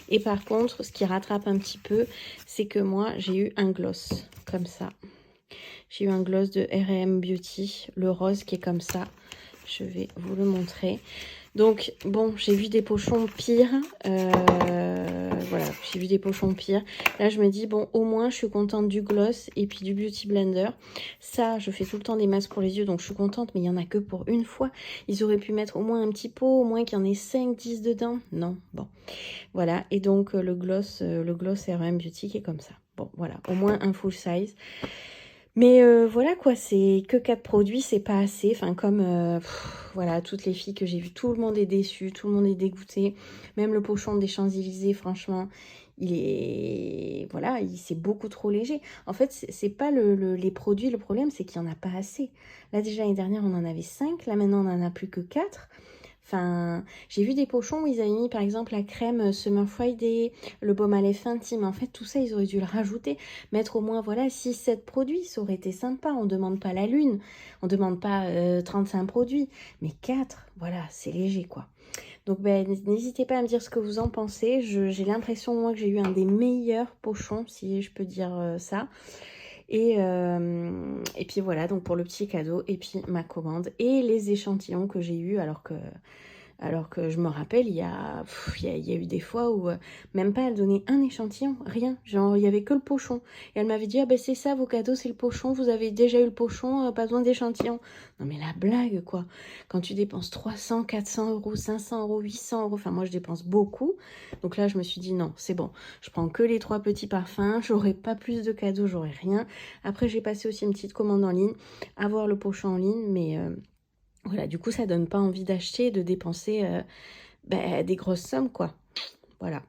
Et par contre, ce qui rattrape un petit peu, c'est que moi, j'ai eu un gloss comme ça. J'ai eu un gloss de R&M Beauty, le rose qui est comme ça. Je vais vous le montrer. Donc, bon, j'ai vu des pochons pires. Voilà, j'ai vu des pochons pires. Là, je me dis, bon, au moins, je suis contente du gloss et puis du Beauty Blender. Ça, je fais tout le temps des masques pour les yeux, donc je suis contente, mais il n'y en a que pour une fois. Ils auraient pu mettre au moins un petit pot, au moins qu'il y en ait 5, 10 dedans. Non, bon. Voilà, et donc le gloss R&M Beauty qui est comme ça. Bon, voilà, au moins un full size. Mais voilà quoi, c'est que 4 produits, c'est pas assez. Enfin, comme voilà, toutes les filles que j'ai vues, tout le monde est déçu, tout le monde est dégoûté. Même le pochon des Champs-Élysées, franchement, voilà, c'est beaucoup trop léger. En fait, c'est pas les produits, le problème, c'est qu'il y en a pas assez. Là, déjà, l'année dernière, on en avait 5. Là, maintenant, on en a plus que 4. Enfin, j'ai vu des pochons où ils avaient mis par exemple la crème Summer Friday, le baume à lèvres intime. En fait, tout ça, ils auraient dû le rajouter. Mettre au moins, voilà, 6-7 produits. Ça aurait été sympa. On ne demande pas la lune. On ne demande pas 35 produits. Mais 4, voilà, c'est léger, quoi. Donc, ben, n'hésitez pas à me dire ce que vous en pensez. J'ai l'impression, moi, que j'ai eu un des meilleurs pochons, si je peux dire ça. Et puis voilà, donc pour le petit cadeau, et puis ma commande, et les échantillons que j'ai eus, alors que je me rappelle, il y a eu des fois où même pas elle donnait un échantillon, rien. Genre, il y avait que le pochon. Et elle m'avait dit, ah ben c'est ça, vos cadeaux, c'est le pochon. Vous avez déjà eu le pochon, pas besoin d'échantillon. Non mais la blague, quoi. Quand tu dépenses 300, 400 euros, 500 euros, 800 euros, enfin moi je dépense beaucoup. Donc là, je me suis dit, non, c'est bon. Je prends que les 3 petits parfums. J'aurai pas plus de cadeaux, j'aurai rien. Après, j'ai passé aussi une petite commande en ligne, avoir le pochon en ligne, mais... voilà, du coup, ça donne pas envie d'acheter et de dépenser des grosses sommes, quoi. Voilà.